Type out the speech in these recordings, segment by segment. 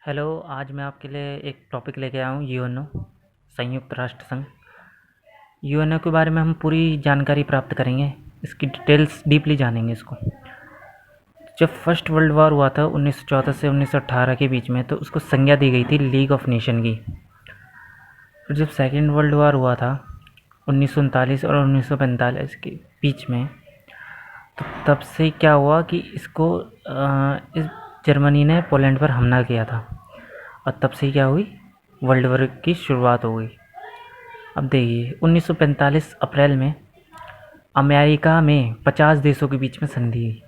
Hello. आज मैं आपके लिए एक टॉपिक लेके आया हूँ, यूएनओ, संयुक्त राष्ट्र संघ। यूएनओ के बारे में हम पूरी जानकारी प्राप्त करेंगे, इसकी डिटेल्स डीपली जानेंगे इसको। जब फर्स्ट वर्ल्ड वॉर हुआ था 1914 से 1918 के बीच में, तो उसको संज्ञा दी गई थी लीग ऑफ नेशन की। फिर जब सेकेंड वर्ल्ड वॉर हुआ था 1939 और 1945 के बीच में, तो तब से क्या हुआ कि इस जर्मनी ने पोलैंड पर हमला किया था, और तब से क्या हुई, वर्ल्ड वॉर की शुरुआत हो गई। अब देखिए 1945 अप्रैल में अमेरिका में 50 देशों के बीच में संधि हुई,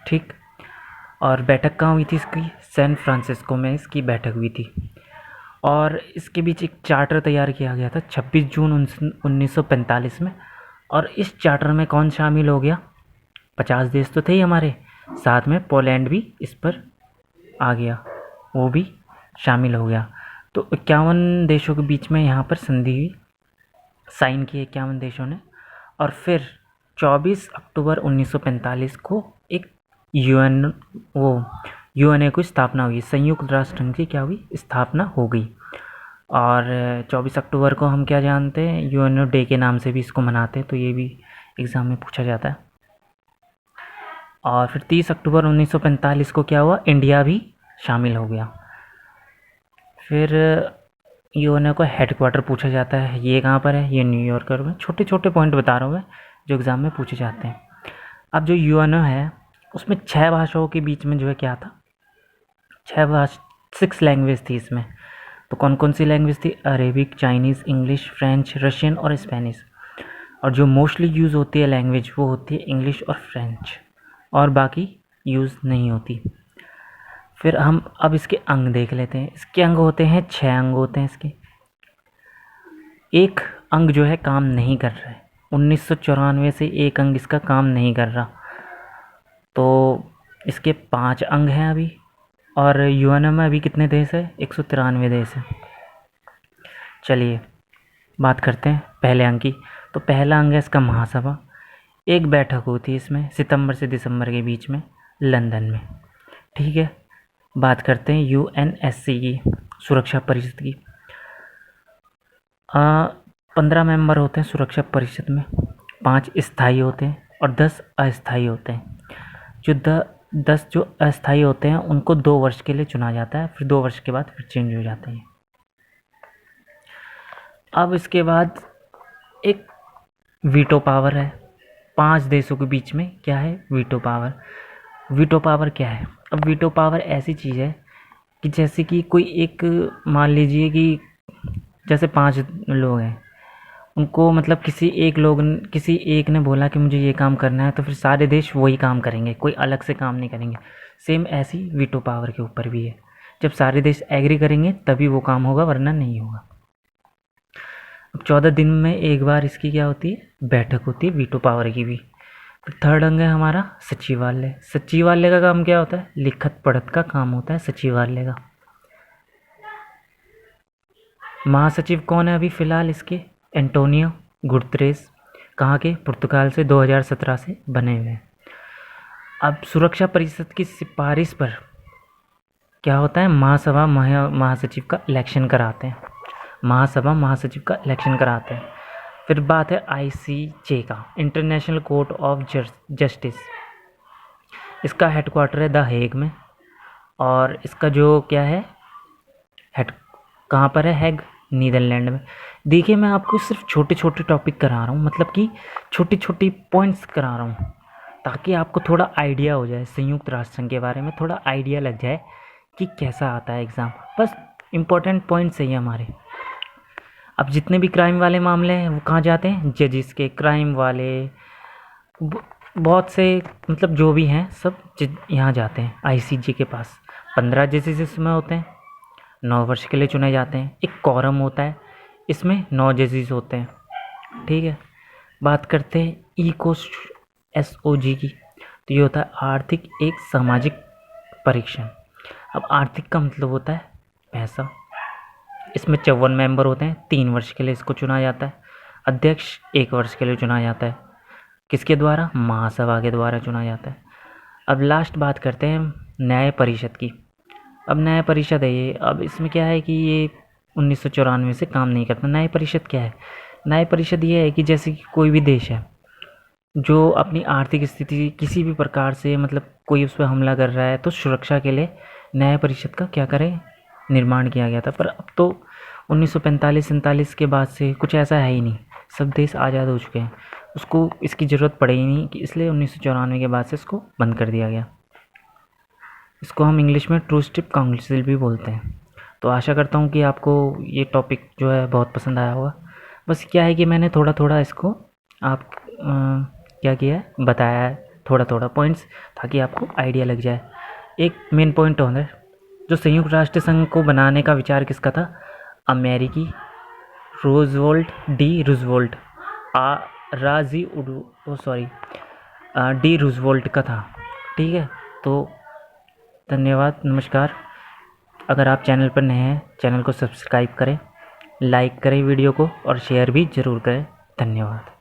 ठीक। और बैठक कहाँ हुई थी इसकी? सैन फ्रांसिस्को में इसकी बैठक हुई थी। और इसके बीच एक चार्टर तैयार किया गया था 26 जून 1945 में। और इस चार्टर में कौन शामिल हो गया? 50 देश तो थे ही हमारे, साथ में पोलैंड भी इस पर आ गया, वो भी शामिल हो गया। तो 51 देशों के बीच में यहाँ पर संधि हुई, साइन किए 51 देशों ने। और फिर 24 अक्टूबर 1945 को एक यूएनए की स्थापना हुई, संयुक्त राष्ट्र संघ की क्या हुई, स्थापना हो गई। और 24 अक्टूबर को हम क्या जानते हैं, यूएनओ डे के नाम से भी इसको मनाते हैं, तो ये भी एग्ज़ाम में पूछा जाता है। और फिर 30 अक्टूबर 1945 को क्या हुआ, इंडिया भी शामिल हो गया। फिर यूएनओ का हेडक्वार्टर पूछा जाता है, ये कहाँ पर है? ये न्यूयॉर्क में। छोटे छोटे पॉइंट बता रहा हूँ मैं, जो एग्ज़ाम में पूछे जाते हैं। अब जो यूएनओ है उसमें 6 भाषाओं के बीच में जो है क्या था, 6 लैंग्वेज थी इसमें। तो कौन कौन सी लैंग्वेज थी? Arabic, Chinese, English, French, Russian और स्पेनिश। और जो मोस्टली यूज़ होती है लैंग्वेज, वो होती है इंग्लिश और फ्रेंच, और बाकी यूज़ नहीं होती। फिर हम अब इसके अंग देख लेते हैं। इसके अंग होते हैं 6 अंग होते हैं इसके। एक अंग जो है काम नहीं कर रहा है, 1994 से एक अंग इसका काम नहीं कर रहा। तो इसके 5 अंग हैं अभी। और यूएनओ में अभी कितने देश है? 193 देश है। चलिए बात करते हैं पहले अंग की। तो पहला अंग है इसका महासभा। एक बैठक होती है इसमें सितंबर से दिसंबर के बीच में, लंदन में, ठीक है। बात करते हैं यूएनएससी की, सुरक्षा परिषद की। 15 मेंबर होते हैं सुरक्षा परिषद में, 5 स्थायी होते हैं और 10 अस्थायी होते हैं। जो 10 जो अस्थायी होते हैं उनको 2 वर्ष के लिए चुना जाता है, फिर 2 वर्ष के बाद फिर चेंज हो जाते हैं। अब इसके बाद एक वीटो पावर है, 5 देशों के बीच में क्या है? Veto power. वीटो पावर क्या है? अब वीटो पावर ऐसी चीज़ है कि जैसे कि कोई एक, मान लीजिए कि जैसे 5 लोग हैं, उनको मतलब किसी एक ने बोला कि मुझे ये काम करना है, तो फिर सारे देश वही काम करेंगे, कोई अलग से काम नहीं करेंगे। सेम ऐसी वीटो पावर के ऊपर भी है, जब सारे देश एग्री करेंगे तभी वो काम होगा, वरना नहीं होगा। अब 14 दिन में एक बार इसकी क्या होती है? बैठक होती है वीटो पावर की भी। फिर थर्ड अंग है हमारा सचिवालय। सचिवालय का काम क्या होता है? लिखत पढ़त का काम होता है सचिवालय का। महासचिव कौन है अभी फ़िलहाल इसके? Antonio Guterres. कहाँ के? पुर्तगाल से, 2017 से बने हुए हैं। अब सुरक्षा परिषद की सिफारिश पर क्या होता है? महासभा महासचिव का इलेक्शन कराते हैं, महासभा महासचिव का इलेक्शन कराते हैं। फिर बात है आईसीजे का, इंटरनेशनल कोर्ट ऑफ जस्टिस। इसका हेडक्वार्टर है द हेग में। और इसका जो क्या है, हेड कहाँ पर है? हैग, नीदरलैंड में। देखिए मैं आपको सिर्फ छोटे छोटे टॉपिक करा रहा हूँ, मतलब कि छोटी छोटी पॉइंट्स करा रहा हूँ, ताकि आपको थोड़ा आइडिया हो जाए संयुक्त राष्ट्र संघ के बारे में, थोड़ा आइडिया लग जाए कि कैसा आता है एग्ज़ाम। बस इम्पोर्टेंट पॉइंट्स है हमारे। अब जितने भी क्राइम वाले मामले हैं वो कहाँ जाते हैं? जजिस के। क्राइम वाले बहुत से, मतलब जो भी हैं सब यहाँ जाते हैं आईसीजे के पास। 15 जजेस इसमें होते हैं, 9 वर्ष के लिए चुने जाते हैं। एक कोरम होता है, इसमें 9 जजेस होते हैं, ठीक है। बात करते हैं ECOSOG की। तो ये होता है आर्थिक एक सामाजिक परीक्षण। अब आर्थिक का मतलब होता है पैसा। इसमें 54 मेंबर होते हैं, 3 वर्ष के लिए इसको चुना जाता है। अध्यक्ष 1 वर्ष के लिए चुना जाता है, किसके द्वारा? महासभा के द्वारा चुना जाता है। अब लास्ट बात करते हैं न्याय परिषद की। अब न्याय परिषद है ये, अब इसमें क्या है कि ये 1994 से काम नहीं करता। न्याय परिषद क्या है? न्याय परिषद ये है कि जैसे कि कोई भी देश है जो अपनी आर्थिक स्थिति किसी भी प्रकार से मतलब कोई उस पर हमला कर रहा है, तो सुरक्षा के लिए न्याय परिषद का क्या करें, निर्माण किया गया था। पर अब तो 1945-47 के बाद से कुछ ऐसा है ही नहीं, सब देश आज़ाद हो चुके हैं, उसको इसकी ज़रूरत पड़े ही नहीं, कि इसलिए 1994 के बाद से इसको बंद कर दिया गया। इसको हम इंग्लिश में ट्रू स्टेप काउंसिल भी बोलते हैं। तो आशा करता हूँ कि आपको ये टॉपिक जो है बहुत पसंद आया होगा। बस क्या है कि मैंने थोड़ा थोड़ा इसको आप क्या किया है, बताया है थोड़ा थोड़ा पॉइंट्स, ताकि आपको आइडिया लग जाए। एक मेन पॉइंट और है, जो संयुक्त राष्ट्र संघ को बनाने का विचार किसका था? अमेरिकी रूजवेल्ट डी रूजवेल्ट का था। ठीक है, तो धन्यवाद, नमस्कार। अगर आप चैनल पर नए हैं, चैनल को सब्सक्राइब करें, लाइक करें वीडियो को और शेयर भी ज़रूर करें। धन्यवाद।